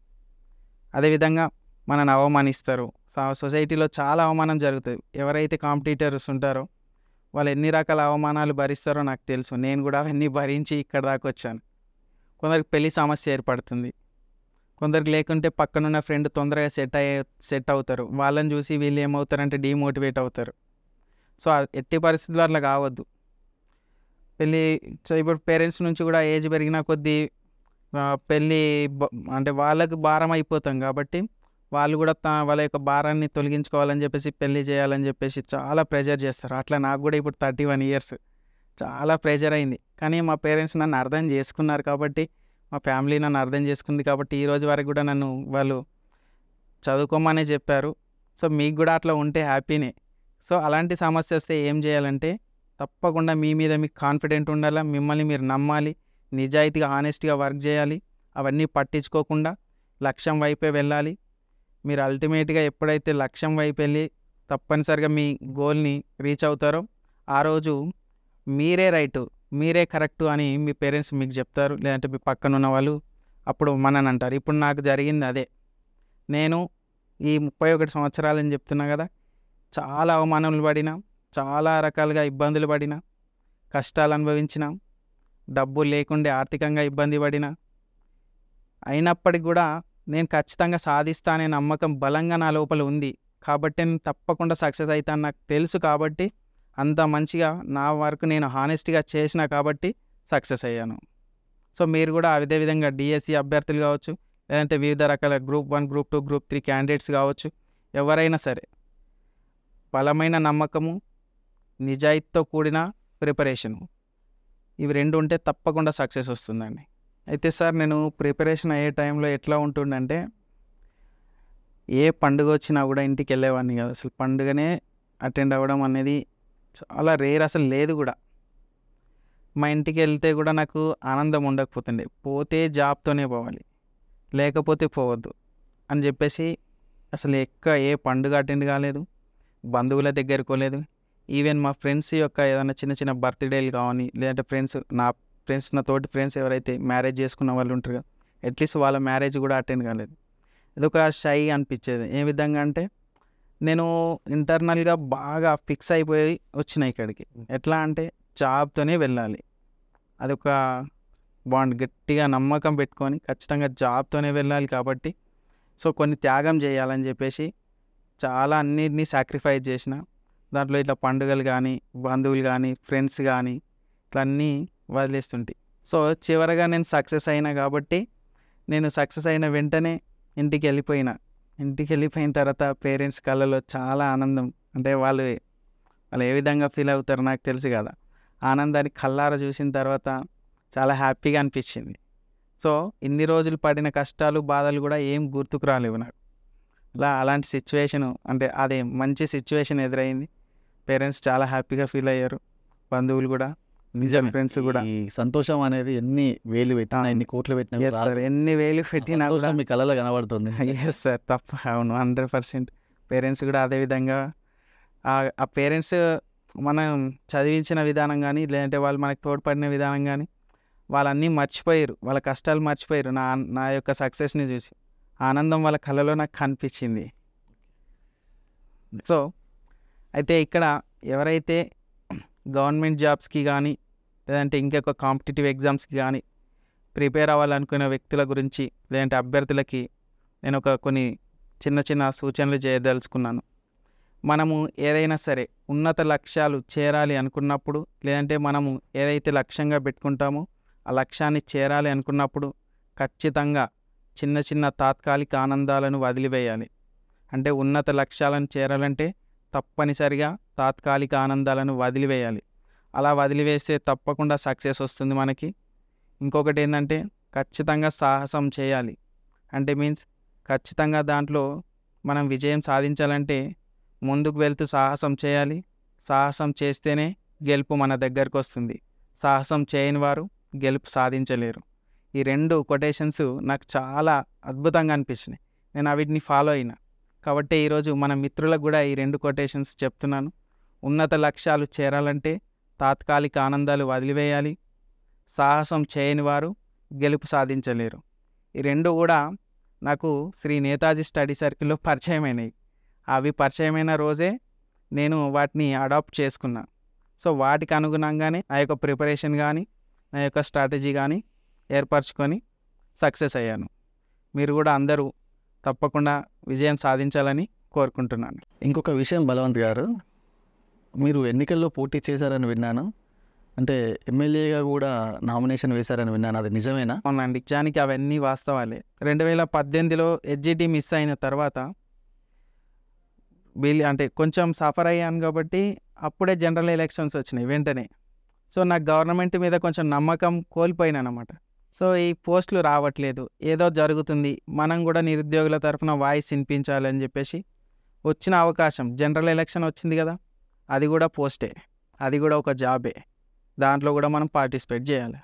అదేవిధంగా మనని అవమానిస్తారు. సొసైటీలో చాలా అవమానం జరుగుతుంది. ఎవరైతే కాంపిటీటర్స్ ఉంటారో వాళ్ళు ఎన్ని రకాల అవమానాలు భరిస్తారో నాకు తెలుసు. నేను కూడా అవన్నీ భరించి ఇక్కడ దాకా వచ్చాను. కొందరికి పెళ్లి సమస్య ఏర్పడుతుంది, కొందరికి లేకుంటే పక్కనున్న ఫ్రెండ్ తొందరగా సెట్ అవుతారు. వాళ్ళని చూసి వీళ్ళు ఏమవుతారంటే డీమోటివేట్ అవుతారు. సో ఎట్టి పరిస్థితుల్లో అట్లా కావద్దు. ఇప్పుడు పేరెంట్స్ నుంచి కూడా ఏజ్ పెరిగిన కొద్దీ పెళ్ళి అంటే వాళ్ళకు భారం అయిపోతాం కాబట్టి వాళ్ళు కూడా వాళ్ళ యొక్క భారాన్ని తొలగించుకోవాలని చెప్పేసి పెళ్ళి చేయాలని చెప్పేసి చాలా ప్రెజర్ చేస్తారు. అట్లా నాకు కూడా ఇప్పుడు 31 years చాలా ప్రెజర్ అయింది. కానీ మా పేరెంట్స్ నన్ను అర్థం చేసుకున్నారు కాబట్టి, మా ఫ్యామిలీ నన్ను అర్థం చేసుకుంది కాబట్టి ఈ రోజు వరకు కూడా నన్ను వాళ్ళు చదువుకోమనే చెప్పారు. సో మీకు కూడా అట్లా ఉంటే హ్యాపీనే. సో అలాంటి సమస్య వస్తే ఏం చేయాలంటే తప్పకుండా మీ మీద మీకు కాన్ఫిడెంట్ ఉండాలా, మిమ్మల్ని మీరు నమ్మాలి, నిజాయితీగా హానెస్ట్గా వర్క్ చేయాలి. అవన్నీ పట్టించుకోకుండా లక్ష్యం వైపే వెళ్ళాలి. మీరు అల్టిమేట్గా ఎప్పుడైతే లక్ష్యం వైపు వెళ్ళి తప్పనిసరిగా మీ గోల్ని రీచ్ అవుతారో ఆ రోజు మీరే రైటు, మీరే కరెక్టు అని మీ పేరెంట్స్ మీకు చెప్తారు, లేదంటే మీ పక్కన ఉన్న వాళ్ళు అప్పుడు మనని అంటారు. ఇప్పుడు నాకు జరిగింది అదే. నేను ఈ 31 సంవత్సరాలని చెప్తున్నా కదా, చాలా అవమానాలు పడినా, చాలా రకాలుగా ఇబ్బందులు పడినా, కష్టాలు అనుభవించిన, డబ్బు లేకుండే ఆర్థికంగా ఇబ్బంది పడినా, అయినప్పటికి కూడా నేను ఖచ్చితంగా సాధిస్తా అనే నమ్మకం బలంగా నా లోపల ఉంది. కాబట్టి నేను తప్పకుండా సక్సెస్ అవుతాను నాకు తెలుసు. కాబట్టి అంత మంచిగా నా వరకు నేను హానెస్ట్గా చేసిన కాబట్టి సక్సెస్ అయ్యాను. సో మీరు కూడా అదే విధంగా డిఎస్సి అభ్యర్థులు కావచ్చు, లేదంటే వివిధ రకాల గ్రూప్ 1, గ్రూప్ 2, గ్రూప్ 3 క్యాండిడేట్స్ కావచ్చు, ఎవరైనా సరే బలమైన నమ్మకము, నిజాయితీతో కూడిన ప్రిపరేషను, ఇవి 2 ఉంటే తప్పకుండా సక్సెస్ వస్తుందండి. అయితే సార్ నేను ప్రిపరేషన్ అయ్యే టైంలో ఎట్లా ఉంటుండంటే, ఏ పండుగ వచ్చినా కూడా ఇంటికి వెళ్ళేవాడిని కాదు. అసలు పండుగనే అటెండ్ అవ్వడం అనేది చాలా రేర్, అసలు లేదు కూడా. మా ఇంటికి వెళ్తే కూడా నాకు ఆనందం ఉండకపోతుండే. పోతే జాబ్తోనే పోవాలి, లేకపోతే పోవద్దు అని చెప్పేసి అసలు ఏ పండుగ అటెండ్ కాలేదు, బంధువుల దగ్గరికి పోలేదు. ఈవెన్ మా ఫ్రెండ్స్ యొక్క ఏదైనా చిన్న చిన్న బర్త్డేలు కావని, లేదంటే నా తోటి ఫ్రెండ్స్ ఎవరైతే మ్యారేజ్ చేసుకున్న వాళ్ళు ఉంటారు కదా, అట్లీస్ట్ వాళ్ళ మ్యారేజ్ కూడా అటెండ్ కాలేదు. ఇదొక షై అనిపించేది. ఏ విధంగా అంటే నేను ఇంటర్నల్గా బాగా ఫిక్స్ అయిపోయి వచ్చిన ఇక్కడికి. ఎట్లా అంటే జాబ్తోనే వెళ్ళాలి, అదొక గట్టిగా నమ్మకం పెట్టుకొని ఖచ్చితంగా జాబ్తోనే వెళ్ళాలి. కాబట్టి సో కొన్ని త్యాగం చేయాలని చెప్పేసి చాలా అన్నిటినీ సాక్రిఫైస్ చేసిన. దాంట్లో ఇట్లా పండుగలు కానీ, బంధువులు కానీ, ఫ్రెండ్స్ కానీ ఇట్లా అన్నీ వదిలేస్తుంటాయి. సో చివరగా నేను సక్సెస్ అయినా కాబట్టి నేను సక్సెస్ అయిన వెంటనే ఇంటికి వెళ్ళిపోయిన తర్వాత పేరెంట్స్ కళ్ళలో చాలా ఆనందం. అంటే వాళ్ళు ఏ విధంగా ఫీల్ అవుతారో నాకు తెలుసు కదా. ఆనందాన్ని కళ్ళారా చూసిన తర్వాత చాలా హ్యాపీగా అనిపించింది. సో ఇన్ని రోజులు పడిన కష్టాలు, బాధలు కూడా ఏం గుర్తుకు రాలేవు నాకు. అలాంటి సిచ్యువేషను, అంటే అదే మంచి సిచ్యువేషన్ ఎదురైంది. పేరెంట్స్ చాలా హ్యాపీగా ఫీల్ అయ్యారు, బంధువులు కూడా, నిజమే. ఫ్రెండ్స్ కూడా. ఈ సంతోషం అనేది ఎన్ని వేలు పెట్టినా, ఎన్ని కోట్లు పెట్టినా Yes sir, ఎన్ని వేలు పెట్టినా కూడా సంతోషం మీ కళ్ళలో కనబడుతుంది. ఎస్ సార్, అవును 100%. పేరెంట్స్ కూడా అదేవిధంగా ఆ పేరెంట్స్ మనం చదివించిన విధానం కానీ, లేదంటే వాళ్ళు మనకు తోడ్పడిన విధానం కానీ, వాళ్ళన్నీ మర్చిపోయారు, వాళ్ళ కష్టాలు మర్చిపోయారు. నా యొక్క సక్సెస్ని చూసి ఆనందం వాళ్ళ కళ్ళలో నాకు కనిపించింది. సో అయితే ఇక్కడ ఎవరైతే గవర్నమెంట్ జాబ్స్కి కానీ, లేదంటే ఇంకొక కాంపిటేటివ్ ఎగ్జామ్స్కి కానీ ప్రిపేర్ అవ్వాలనుకునే వ్యక్తుల గురించి, లేదంటే అభ్యర్థులకి నేను కొన్ని చిన్న సూచనలు చేయదలుచుకున్నాను. మనము ఏదైనా సరే ఉన్నత లక్ష్యాలు చేరాలి అనుకున్నప్పుడు, లేదంటే మనము ఏదైతే లక్ష్యంగా పెట్టుకుంటామో ఆ లక్ష్యాన్ని చేరాలి అనుకున్నప్పుడు ఖచ్చితంగా చిన్న తాత్కాలిక ఆనందాలను వదిలివేయాలి. అంటే ఉన్నత లక్ష్యాలను చేరాలంటే తప్పనిసరిగా తాత్కాలిక ఆనందాలను వదిలివేయాలి. అలా వదిలివేస్తే తప్పకుండా సక్సెస్ వస్తుంది మనకి. ఇంకొకటి ఏంటంటే ఖచ్చితంగా సాహసం చేయాలి. అంటే మీన్స్ ఖచ్చితంగా దాంట్లో మనం విజయం సాధించాలంటే ముందుకు వెళ్తూ సాహసం చేయాలి. సాహసం చేస్తేనే గెలుపు మన దగ్గరకు వస్తుంది. సాహసం చేయని వారు గెలుపు సాధించలేరు. ఈ 2 కొటేషన్స్ నాకు చాలా అద్భుతంగా అనిపించినాయి. నేను వీటిని ఫాలో అయినా. కాబట్టి ఈరోజు మన మిత్రులకు కూడా ఈ 2 కొటేషన్స్ చెప్తున్నాను. ఉన్నత లక్ష్యాలు చేరాలంటే తాత్కాలిక ఆనందాలు వదిలివేయాలి. సాహసం చేయని వారు గెలుపు సాధించలేరు. ఈ 2 కూడా నాకు శ్రీ నేతాజీ స్టడీ సర్కిల్లో పరిచయమైనవి. అవి పరిచయమైన రోజే నేను వాటిని అడాప్ట్ చేసుకున్నా. సో వాటికి అనుగుణంగానే నా యొక్క ప్రిపరేషన్ కానీ నా యొక్క స్ట్రాటజీ కానీ ఏర్పరచుకొని సక్సెస్ అయ్యాను. మీరు కూడా అందరూ తప్పకుండా విజయం సాధించాలని కోరుకుంటున్నాను. ఇంకొక విషయం బలవంత్ గారు, మీరు ఎన్నికల్లో పోటీ చేశారని విన్నాను. అంటే ఎమ్మెల్యేగా కూడా నామినేషన్ వేశారని విన్నాను, అది నిజమేనా? అవునండి, నిజానికి అవన్నీ వాస్తవాలే. 2018లో హెచ్జిటి మిస్ అయిన తర్వాత అంటే కొంచెం సఫర్ అయ్యాను కాబట్టి అప్పుడే జనరల్ ఎలక్షన్స్ వచ్చినాయి వెంటనే. సో నాకు గవర్నమెంట్ మీద కొంచెం నమ్మకం కోల్పోయినాను అనమాట. సో ఈ పోస్టులు రావట్లేదు, ఏదో జరుగుతుంది, మనం కూడా నిరుద్యోగుల తరఫున వాయిస్ వినిపించాలని చెప్పేసి వచ్చిన అవకాశం, జనరల్ ఎలక్షన్ వచ్చింది కదా, అది కూడా పోస్టే, అది కూడా ఒక జాబే, దాంట్లో కూడా మనం పార్టిసిపేట్ చేయాలి.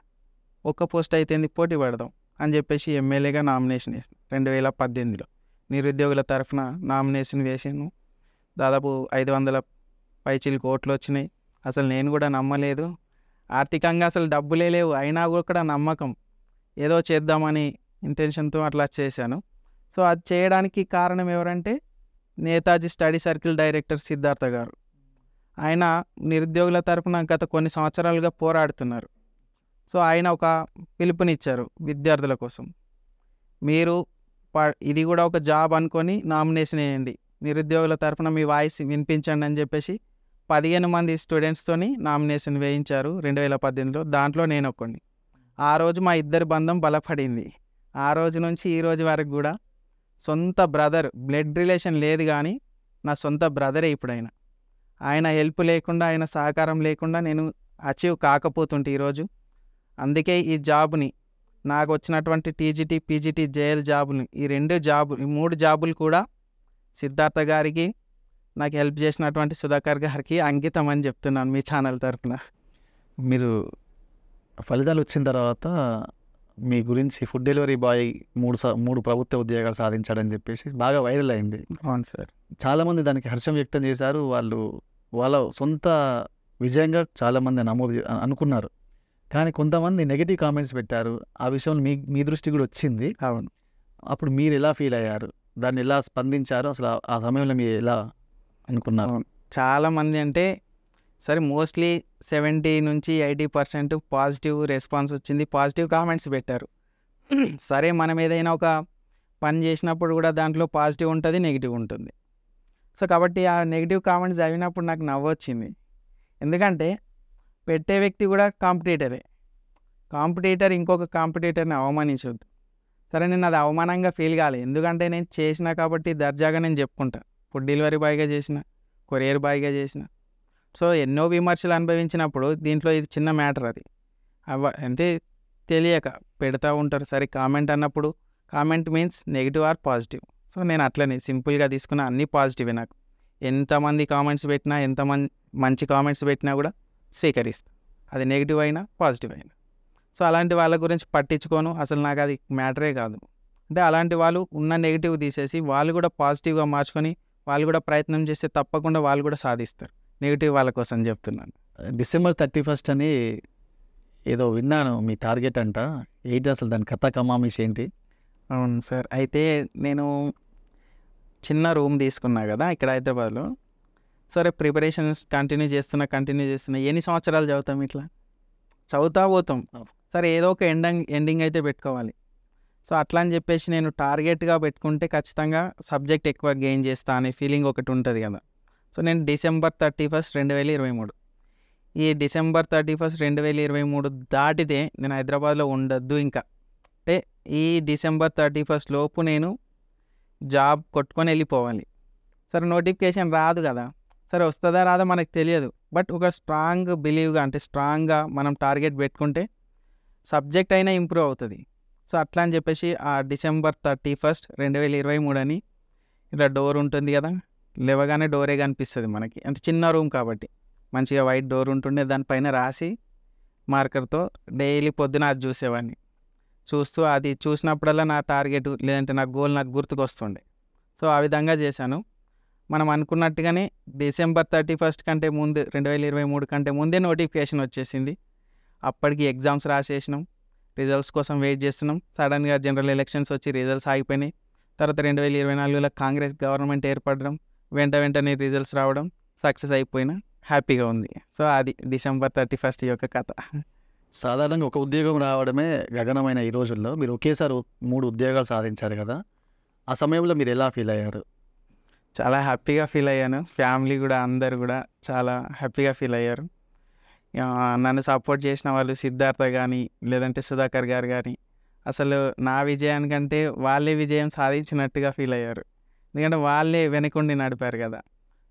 ఒక్క పోస్ట్ అయితే పోటీ పడదాం అని చెప్పేసి ఎమ్మెల్యేగా నామినేషన్ వేసాను 2018లో. నిరుద్యోగుల తరఫున నామినేషన్ వేసాను. దాదాపు 500 పైచిలకు ఓట్లు వచ్చినాయి. అసలు నేను కూడా నమ్మలేదు, ఆర్థికంగా అసలు డబ్బులే లేవు, అయినా కూడా నమ్మకం, ఏదో చేద్దామని ఇంటెన్షన్తో అట్లా చేశాను. సో అది చేయడానికి కారణం ఎవరంటే Netaji study circle director Siddhartha గారు. ఆయన నిరుద్యోగుల తరఫున గత కొన్ని సంవత్సరాలుగా పోరాడుతున్నారు. సో ఆయన ఒక పిలుపునిచ్చారు విద్యార్థుల కోసం, మీరు ఇది కూడా ఒక జాబ్ అనుకొని నామినేషన్ వేయండి, నిరుద్యోగుల తరఫున మీ వాయిస్ వినిపించండి అని చెప్పేసి 15 మంది స్టూడెంట్స్తోని నామినేషన్ వేయించారు 2018లో. దాంట్లో నేను ఒక్కడిని. ఆ రోజు మా ఇద్దరి బంధం బలపడింది. ఆ రోజు నుంచి ఈ రోజు వరకు కూడా సొంత బ్రదర్, బ్లడ్ రిలేషన్ లేదు కానీ నా సొంత బ్రదరే ఇప్పుడైనా. ఆయన హెల్ప్ లేకుండా, ఆయన సహకారం లేకుండా నేను అచీవ్ కాకపోతుంటే ఈరోజు. అందుకే ఈ జాబ్ని, నాకు వచ్చినటువంటి టీజీటీ, పీజీటీ, జేఎల్ జాబుని, ఈ 3 జాబులు కూడా సిద్ధార్థ గారికి, నాకు హెల్ప్ చేసినటువంటి సుధాకర్ గారికి అంకితం అని చెప్తున్నాను మీ ఛానల్ తరఫున. మీరు ఫలితాలు వచ్చిన తర్వాత మీ గురించి ఫుడ్ డెలివరీ బాయ్ 3 ప్రభుత్వ ఉద్యోగాలు సాధించాడని చెప్పేసి బాగా వైరల్ అయింది. అవును సార్. చాలామంది దానికి హర్షం వ్యక్తం చేశారు. వాళ్ళ సొంత విజయంగా చాలామంది అనుకున్నారు. కానీ కొంతమంది నెగిటివ్ కామెంట్స్ పెట్టారు. ఆ విషయంలో మీ దృష్టి కూడా వచ్చింది. అవును. అప్పుడు మీరు ఎలా ఫీల్ అయ్యారు, దాన్ని ఎలా స్పందించారు, అసలు ఆ సమయంలో మీరు ఎలా అనుకున్నారు? చాలామంది అంటే సరే మోస్ట్లీ 70-80% పాజిటివ్ రెస్పాన్స్ వచ్చింది, పాజిటివ్ కామెంట్స్ పెట్టారు. సరే మనం ఏదైనా ఒక పని చేసినప్పుడు కూడా దాంట్లో పాజిటివ్ ఉంటుంది, నెగిటివ్ ఉంటుంది. సో కాబట్టి ఆ నెగిటివ్ కామెంట్స్ చదివినప్పుడు నాకు నవ్వొచ్చింది. ఎందుకంటే పెట్టే వ్యక్తి కూడా కాంపిటీటర్ ఇంకొక కాంపిటీటర్ని అవమానించొద్దు. సరే నేను అది అవమానంగా ఫీల్ కాలేదు, ఎందుకంటే నేను చేసిన కాబట్టి దర్జాగా నేను చెప్పుకుంటా. ఫుడ్ డెలివరీ బాయ్గా చేసిన, కొరియర్ బాయ్గా చేసిన. సో ఎన్నో విమర్శలు అనుభవించినప్పుడు దీంట్లో ఇది చిన్న మ్యాటర్. అది అంటే తెలియక పెడతా ఉంటారు. సరే కామెంట్ అన్నప్పుడు comment means negative or positive. So నేను అట్లనే సింపుల్గా తీసుకున్న, అన్నీ పాజిటివే. నాకు ఎంతమంది కామెంట్స్ పెట్టినా, ఎంతమంది మంచి కామెంట్స్ పెట్టినా కూడా స్వీకరిస్తాను, అది నెగిటివ్ అయినా పాజిటివ్ అయినా. సో అలాంటి వాళ్ళ గురించి పట్టించుకోను, అసలు నాకు అది మ్యాటరే కాదు. అంటే అలాంటి వాళ్ళు ఉన్న నెగిటివ్ తీసేసి వాళ్ళు కూడా పాజిటివ్గా మార్చుకొని వాళ్ళు కూడా ప్రయత్నం చేస్తే తప్పకుండా వాళ్ళు కూడా సాధిస్తారు. నెగిటివ్ వాళ్ళ కోసం చెప్తున్నాను. December 31 అని ఏదో విన్నాను, మీ టార్గెట్ అంట. ఏంటి అసలు దాని కథ కమామిష్ ఏంటి? అవును సార్. అయితే నేను చిన్న రూమ్ తీసుకున్నా కదా ఇక్కడ హైదరాబాద్లో. సరే ప్రిపరేషన్స్ కంటిన్యూ చేస్తున్నా. ఎన్ని సంవత్సరాలు చదువుతాం ఇట్లా? చదువుతా పోతాం. సరే ఏదో ఒక ఎండింగ్ అయితే పెట్టుకోవాలి. సో అట్లా అని చెప్పేసి నేను టార్గెట్గా పెట్టుకుంటే ఖచ్చితంగా సబ్జెక్ట్ ఎక్కువ గెయిన్ చేస్తా అనే ఫీలింగ్ ఒకటి ఉంటుంది కదా. సో నేను December 31, 2023 ఈ December 31, 2023 దాటితే నేను హైదరాబాద్లో ఉండొద్దు ఇంకా. అంటే ఈ December 31 లోపు నేను జాబ్ కొట్టుకొని వెళ్ళిపోవాలి. సరే నోటిఫికేషన్ రాదు కదా, సరే వస్తుందా రాదా మనకు తెలియదు. బట్ ఒక స్ట్రాంగ్ బిలీవ్గా, అంటే స్ట్రాంగ్గా మనం టార్గెట్ పెట్టుకుంటే సబ్జెక్ట్ అయినా ఇంప్రూవ్ అవుతుంది. సో అట్లా అని చెప్పేసి ఆ December 31, 2023 అని ఇలా డోర్ ఉంటుంది కదా, లేవగానే డోరే కనిపిస్తుంది మనకి. అంటే చిన్న రూమ్ కాబట్టి మంచిగా వైట్ డోర్ ఉంటుండే, దానిపైన రాసి మార్కర్తో డైలీ పొద్దున అది చూసేవాడిని. చూస్తూ అది చూసినప్పుడల్లా నా టార్గెట్ లేదంటే నా గోల్ నాకు గుర్తుకొస్తుండే. సో ఆ విధంగా చేశాను. మనం అనుకున్నట్టుగానే డిసెంబర్ 31 కంటే ముందు 2023 కంటే ముందే నోటిఫికేషన్ వచ్చేసింది. అప్పటికి ఎగ్జామ్స్ రాసేసినాం, రిజల్ట్స్ కోసం వెయిట్ చేస్తున్నాం. సడన్గా జనరల్ ఎలక్షన్స్ వచ్చి రిజల్ట్స్ ఆగిపోయినాయి. తర్వాత 2024లో కాంగ్రెస్ గవర్నమెంట్ ఏర్పడడం, వెంటనే రిజల్ట్స్ రావడం, సక్సెస్ అయిపోయినా హ్యాపీగా ఉంది. సో అది డిసెంబర్ 31 యొక్క కథ. సాధారణంగా ఒక ఉద్యోగం రావడమే గగనమైన ఈ రోజుల్లో మీరు ఒకేసారి 3 ఉద్యోగాలు సాధించారు కదా, ఆ సమయంలో మీరు ఎలా ఫీల్ అయ్యారు? చాలా హ్యాపీగా ఫీల్ అయ్యాను. ఫ్యామిలీ కూడా అందరు కూడా చాలా హ్యాపీగా ఫీల్ అయ్యారు. నన్ను సపోర్ట్ చేసిన వాళ్ళు సిద్ధార్థ కానీ, లేదంటే సుధాకర్ గారు కానీ, అసలు నా విజయానికంటే వాళ్ళే విజయం సాధించినట్టుగా ఫీల్ అయ్యారు. ఎందుకంటే వాళ్ళే వెనకుండి నడిపారు కదా.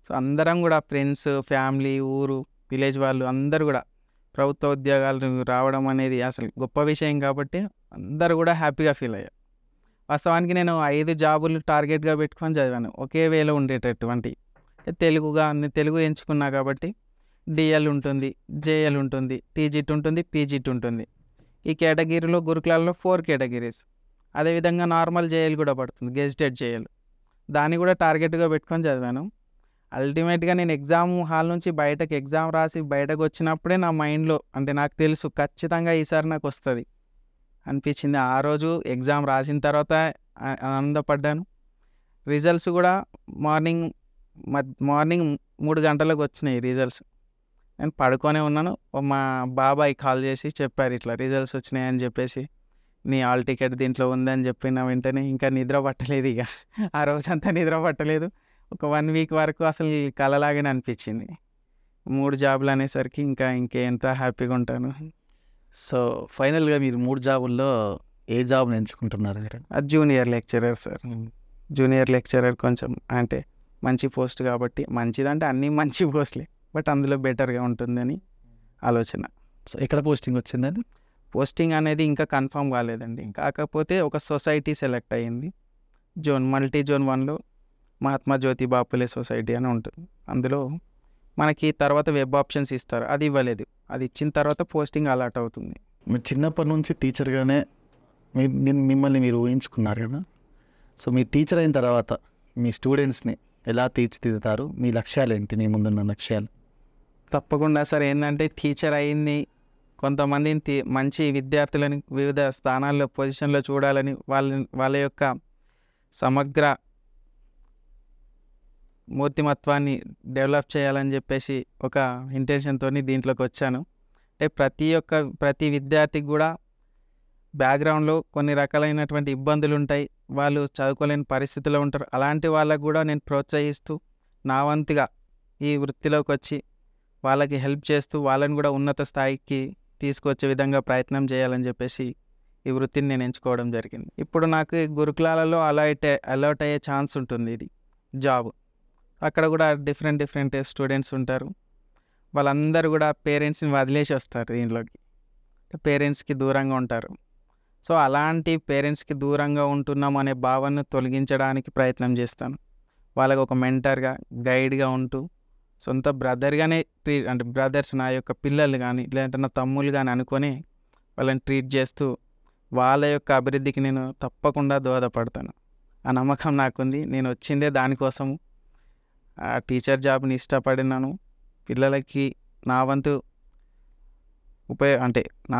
సో అందరం కూడా ఫ్రెండ్స్, ఫ్యామిలీ, ఊరు, విలేజ్ వాళ్ళు అందరూ కూడా ప్రభుత్వ ఉద్యోగాలు రావడం అనేది అసలు గొప్ప విషయం కాబట్టి అందరూ కూడా హ్యాపీగా ఫీల్ అయ్యారు. వాస్తవానికి నేను 5 జాబులు టార్గెట్గా పెట్టుకొని చదివాను, ఒకే వేలో ఉండేటటువంటి. తెలుగు ఎంచుకున్నా కాబట్టి డిఎల్ ఉంటుంది, జేఎల్ ఉంటుంది, టీజిట్ ఉంటుంది, పీజిట్ ఉంటుంది. ఈ కేటగిరీలో గురుకులాల్లో 4 కేటగిరీస్. అదేవిధంగా నార్మల్ జేఎల్ కూడా పడుతుంది, గెజిటెడ్ జేఎల్. దాన్ని కూడా టార్గెట్గా పెట్టుకొని చదివాను. అల్టిమేట్గా నేను ఎగ్జామ్ హాల్ నుంచి బయటకు ఎగ్జామ్ రాసి బయటకు వచ్చినప్పుడే నా మైండ్లో, అంటే నాకు తెలుసు ఖచ్చితంగా ఈసారి నాకు వస్తుంది అనిపించింది. ఆ రోజు ఎగ్జామ్ రాసిన తర్వాత ఆనందపడ్డాను. రిజల్ట్స్ కూడా మార్నింగ్ 3 గంటలకు వచ్చినాయి రిజల్ట్స్. నేను పడుకొనే ఉన్నాను. మా బాబాయ్ కాల్ చేసి చెప్పారు, ఇట్లా రిజల్ట్స్ వచ్చినాయి అని చెప్పేసి, నీ హాల్ టికెట్ దీంట్లో ఉందని చెప్పిన వెంటనే ఇంకా నిద్ర పట్టలేదు. ఇక ఆ రోజంతా నిద్ర పట్టలేదు. ఒక 1 వీక్ వరకు అసలు కలలాగానే అనిపించింది. 3 జాబులు అనేసరికి ఇంకెంత హ్యాపీగా ఉంటాను. సో ఫైనల్గా మీరు 3 జాబుల్లో ఏ జాబ్ని ఎంచుకుంటున్నారు మీరు? అది junior lecturer sir. Junior lecturer కొంచెం అంటే మంచి పోస్ట్ కాబట్టి, మంచిదంటే అన్నీ మంచి పోస్ట్లే, బట్ అందులో బెటర్గా ఉంటుందని ఆలోచన. సో ఎక్కడ పోస్టింగ్ వచ్చిందని? పోస్టింగ్ అనేది ఇంకా కన్ఫర్మ్ కాలేదండి. కాకపోతే ఒక సొసైటీ సెలెక్ట్ అయ్యింది. మల్టీ జోన్ 1లో మహాత్మా జ్యోతి బాపులే సొసైటీ అని ఉంటుంది. అందులో మనకి తర్వాత వెబ్ ఆప్షన్స్ ఇస్తారు, అది ఇవ్వలేదు. అది ఇచ్చిన తర్వాత పోస్టింగ్ అలాట్ అవుతుంది. మీరు చిన్నప్పటి నుంచి టీచర్గానే మిమ్మల్ని మీరు ఊహించుకున్నారు కదా. సో మీరు టీచర్ అయిన తర్వాత మీ స్టూడెంట్స్ని ఎలా తీర్చిదిద్దుతారు? మీ లక్ష్యాలు ఏంటి, మీ ముందున్న లక్ష్యాలు? తప్పకుండా సార్. ఏంటంటే టీచర్ అయింది కొంతమందిని మంచి విద్యార్థులని వివిధ స్థానాల్లో పొజిషన్లో చూడాలని, వాళ్ళ యొక్క సమగ్ర మూర్తిమత్వాన్ని డెవలప్ చేయాలని చెప్పేసి ఒక ఇంటెన్షన్తో దీంట్లోకి వచ్చాను. అంటే ప్రతి విద్యార్థికి కూడా బ్యాక్గ్రౌండ్లో కొన్ని రకాలైనటువంటి ఇబ్బందులు ఉంటాయి, వాళ్ళు చదువుకోలేని పరిస్థితిలో ఉంటారు. అలాంటి వాళ్ళకు కూడా నేను ప్రోత్సహిస్తూ నా వంతుగా ఈ వృత్తిలోకి వచ్చి వాళ్ళకి హెల్ప్ చేస్తూ వాళ్ళని కూడా ఉన్నత స్థాయికి తీసుకొచ్చే విధంగా ప్రయత్నం చేయాలని చెప్పేసి ఈ వృత్తిని నేను ఎంచుకోవడం జరిగింది. ఇప్పుడు నాకు గురుకులాలలో అలౌట్ అయ్యే ఛాన్స్ ఉంటుంది. ఇది జాబ్. అక్కడ కూడా డిఫరెంట్ స్టూడెంట్స్ ఉంటారు. వాళ్ళందరూ కూడా పేరెంట్స్ని వదిలేసి వస్తారు దీనిలోకి, పేరెంట్స్కి దూరంగా ఉంటారు. సో అలాంటి పేరెంట్స్కి దూరంగా ఉంటున్నాం అనే భావనను తొలగించడానికి ప్రయత్నం చేస్తాను. వాళ్ళకి ఒక మెంటర్గా, గైడ్గా ఉంటూ సొంత బ్రదర్గానే అంటే బ్రదర్స్, నా యొక్క పిల్లలు కానీ లేదంటే నా తమ్ముళ్ళు కానీ అనుకొని వాళ్ళని ట్రీట్ చేస్తూ వాళ్ళ యొక్క అభివృద్ధికి నేను తప్పకుండా దోహదపడతాను. ఆ నమ్మకం నాకుంది. నేను వచ్చిందే దానికోసము. ఆ టీచర్ జాబ్ని ఇష్టపడినాను. పిల్లలకి నా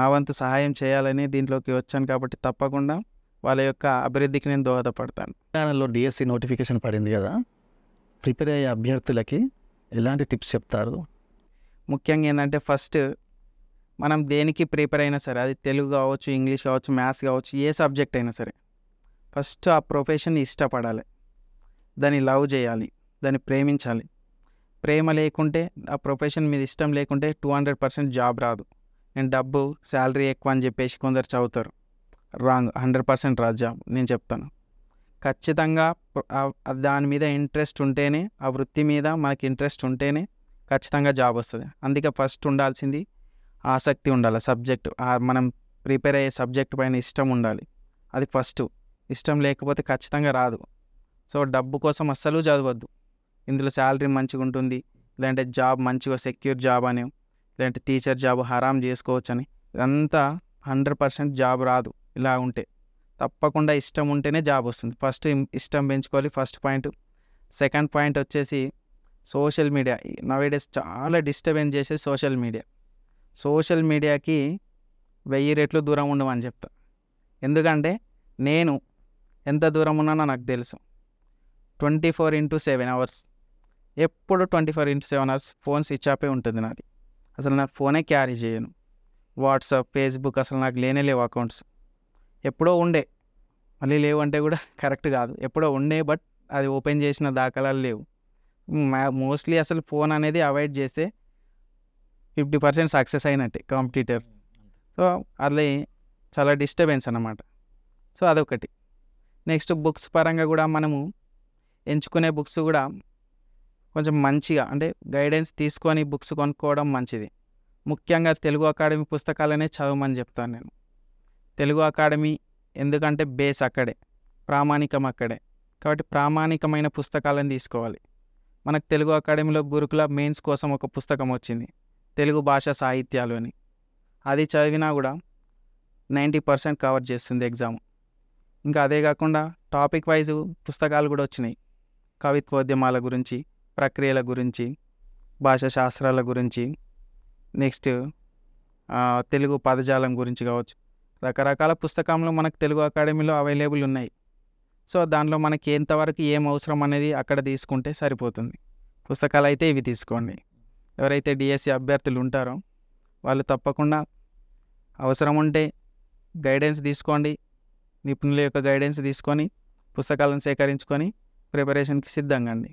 వంతు సహాయం చేయాలని దీంట్లోకి వచ్చాను కాబట్టి తప్పకుండా వాళ్ళ యొక్క అభివృద్ధికి నేను దోహదపడతాను. తెలంగాణలో డిఎస్సి నోటిఫికేషన్ పడింది కదా, ప్రిపేర్ అయ్యే అభ్యర్థులకి ఎలాంటి టిప్స్ చెప్తారు? ముఖ్యంగా ఏంటంటే ఫస్ట్ మనం దేనికి ప్రిపేర్ అయినా సరే, అది తెలుగు కావచ్చు, ఇంగ్లీష్ కావచ్చు, మ్యాథ్స్ కావచ్చు, ఏ సబ్జెక్ట్ అయినా సరే, ఫస్ట్ ఆ ప్రొఫెషన్ని ఇష్టపడాలి, దాన్ని లవ్ చేయాలి, దాన్ని ప్రేమించాలి. ప్రేమ లేకుంటే, ఆ ప్రొఫెషన్ మీద ఇష్టం లేకుంటే 200% జాబ్ రాదు. నేను డబ్బు, శాలరీ ఎక్కువ అని చెప్పేసి కొందరు చదువుతారు. రాంగ్. 100% రాదు జాబ్. నేను చెప్తాను, ఖచ్చితంగా దాని మీద ఇంట్రెస్ట్ ఉంటేనే, ఆ వృత్తి మీద మనకి ఇంట్రెస్ట్ ఉంటేనే ఖచ్చితంగా జాబ్ వస్తుంది. అందుకే ఫస్ట్ ఉండాల్సింది ఆసక్తి ఉండాలి. సబ్జెక్ట్, మనం ప్రిపేర్ అయ్యే సబ్జెక్ట్ పైన ఇష్టం ఉండాలి. అది ఫస్ట్. ఇష్టం లేకపోతే ఖచ్చితంగా రాదు. సో డబ్బు కోసం అస్సలు చదవద్దు. ఇందులో శాలరీ మంచిగా ఉంటుంది, లేదంటే జాబ్ మంచిగా సెక్యూర్ జాబ్ అని, లేదంటే టీచర్ జాబ్ హరాం చేసుకోవచ్చు అని, ఇదంతా 100% జాబ్ రాదు ఇలా ఉంటే. తప్పకుండా ఇష్టం ఉంటేనే జాబ్ వస్తుంది. ఫస్ట్ ఇష్టం పెంచుకోవాలి, ఫస్ట్ పాయింట్. సెకండ్ పాయింట్ వచ్చేసి సోషల్ మీడియా. నవేడేస్ చాలా డిస్టర్బెన్స్ చేసేది సోషల్ మీడియా. సోషల్ మీడియాకి 1000 రెట్లు దూరం ఉండమని చెప్తా. ఎందుకంటే నేను ఎంత దూరం ఉన్నానో నాకు తెలుసు. 24/7 అవర్స్, ఎప్పుడు 24/7 అవర్స్ ఫోన్ స్విచ్ ఆఫే ఉంటుంది నాది. అసలు నా ఫోనే క్యారీ చేయను. వాట్సాప్, ఫేస్బుక్ అసలు నాకు లేవు అకౌంట్స్. ఎప్పుడో ఉండే, మళ్ళీ లేవు అంటే కూడా కరెక్ట్ కాదు, ఎప్పుడో ఉండే, బట్ అది ఓపెన్ చేసిన దాఖలాలు లేవు. మోస్ట్లీ అసలు ఫోన్ అనేది అవాయిడ్ చేస్తే 50% సక్సెస్ అయినట్టే కాంపిటీటర్. సో అది చాలా డిస్టర్బెన్స్ అన్నమాట. సో అదొకటి. నెక్స్ట్ బుక్స్ పరంగా కూడా మనము ఎంచుకునే బుక్స్ కూడా కొంచెం మంచిగా అంటే గైడెన్స్ తీసుకొని బుక్స్ కొనుక్కోవడం మంచిది. ముఖ్యంగా తెలుగు అకాడమీ పుస్తకాలనే చదవమని చెప్తాను నేను. తెలుగు అకాడమీ ఎందుకంటే బేస్ అక్కడే, ప్రామాణికం అక్కడే, కాబట్టి ప్రామాణికమైన పుస్తకాలను తీసుకోవాలి. మనకు తెలుగు అకాడమీలో గురుకుల మెయిన్స్ కోసం ఒక పుస్తకం వచ్చింది, తెలుగు భాష సాహిత్యాలు అని. అది చదివినా కూడా 90% కవర్ చేస్తుంది ఎగ్జామ్. ఇంకా అదే కాకుండా టాపిక్ వైజ్ పుస్తకాలు కూడా వచ్చినాయి, కవిత్వోద్యమాల గురించి, ప్రక్రియల గురించి, భాషా శాస్త్రాల గురించి, నెక్స్ట్ తెలుగు పదజాలం గురించి కావచ్చు. రకరకాల పుస్తకాలు మనకు తెలుగు అకాడమీలో అవైలబుల్ ఉన్నాయి. సో దానిలో మనకి ఎంతవరకు ఏం అవసరం అనేది అక్కడ తీసుకుంటే సరిపోతుంది. పుస్తకాలు అయితే ఇవి తీసుకోండి. ఎవరైతే డిఎస్సి అభ్యర్థులు ఉంటారో వాళ్ళు తప్పకుండా అవసరం ఉంటే గైడెన్స్ తీసుకోండి, నిపుణుల యొక్క గైడెన్స్ తీసుకొని పుస్తకాలను సేకరించుకొని ప్రిపరేషన్కి సిద్ధంగా అండి.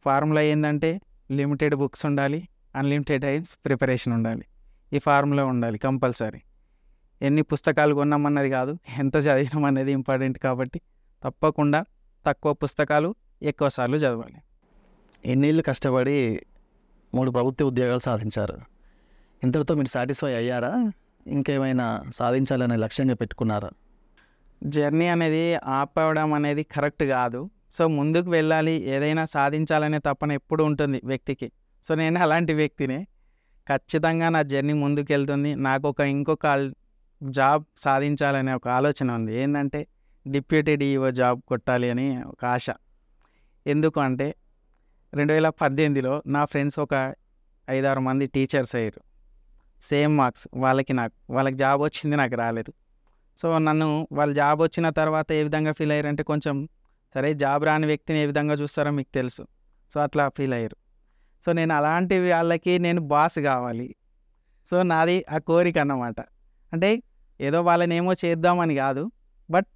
ఫార్ములా ఏంటంటే లిమిటెడ్ బుక్స్ ఉండాలి, అన్లిమిటెడ్ టైమ్స్ ప్రిపరేషన్ ఉండాలి. ఈ ఫార్ములా ఉండాలి కంపల్సరీ. ఎన్ని పుస్తకాలు కొన్నామన్నది కాదు, ఎంత చదివినామన్నది ఇంపార్టెంట్. కాబట్టి తప్పకుండా తక్కువ పుస్తకాలు ఎక్కువసార్లు చదవాలి. ఎన్నేళ్ళు కష్టపడి 3 ప్రభుత్వ ఉద్యోగాలు సాధించారు. ఇంతటితో మీరు సాటిస్ఫై అయ్యారా? ఇంకేమైనా సాధించాలనే లక్ష్యంగా పెట్టుకున్నారా? జర్నీ అనేది ఆపవడం అనేది కరెక్ట్ కాదు. సో ముందుకు వెళ్ళాలి, ఏదైనా సాధించాలనే తపన ఎప్పుడు ఉంటుంది వ్యక్తికి. సో నేను అలాంటి వ్యక్తినే. ఖచ్చితంగా నా జర్నీ ముందుకు వెళ్తుంది. నాకు ఇంకొక జాబ్ సాధించాలనే ఒక ఆలోచన ఉంది. ఏంటంటే డిప్యూటీ డిఈఓ జాబ్ కొట్టాలి అని ఒక ఆశ. ఎందుకు అంటే 2018లో నా ఫ్రెండ్స్ ఒక 5-6 మంది టీచర్స్ అయ్యారు. సేమ్ మార్క్స్ వాళ్ళకి జాబ్ వచ్చింది, నాకు రాలేదు. సో నన్ను వాళ్ళు జాబ్ వచ్చిన తర్వాత ఏ విధంగా ఫీల్ అయ్యారంటే, కొంచెం సరే జాబ్ రాని వ్యక్తిని ఏ విధంగా చూస్తారో మీకు తెలుసు. సో అట్లా ఫీల్ అయ్యారు. సో నేను అలాంటి వాళ్ళకి నేను బాస్ కావాలి. సో నాది ఆ కోరిక అన్నమాట. అంటే ఏదో వాళ్ళని ఏమో చేద్దామని కాదు, బట్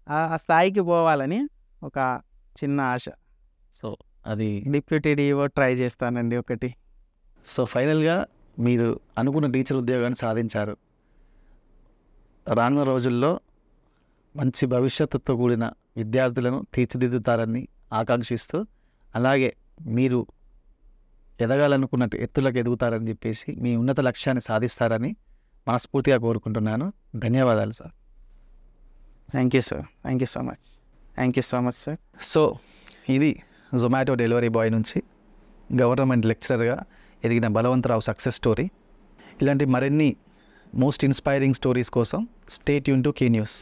ఆ స్థాయికి పోవాలని ఒక చిన్న ఆశ. సో అది డిప్యూటీ డిఓ ట్రై చేస్తానండి ఒకటి. సో ఫైనల్గా మీరు అనుకున్న టీచర్ ఉద్యోగాన్ని సాధించారు. రానున్న రోజుల్లో మంచి భవిష్యత్తుతో కూడిన విద్యార్థులను తీర్చిదిద్దుతారని ఆకాంక్షిస్తూ, అలాగే మీరు ఎదగాలనుకున్నట్టు ఎత్తులకు ఎదుగుతారని చెప్పేసి మీ ఉన్నత లక్ష్యాన్ని సాధిస్తారని మనస్ఫూర్తిగా కోరుకుంటున్నాను. ధన్యవాదాలు sir. Thank you sir. Thank you so much. Thank you so much sir. So ఇది జొమాటో డెలివరీ బాయ్ నుంచి గవర్నమెంట్ లెక్చరర్గా ఎదిగిన బలవంతరావు సక్సెస్ స్టోరీ. ఇలాంటి మరిన్ని మోస్ట్ ఇన్స్పైరింగ్ స్టోరీస్ కోసం stay tune to key news.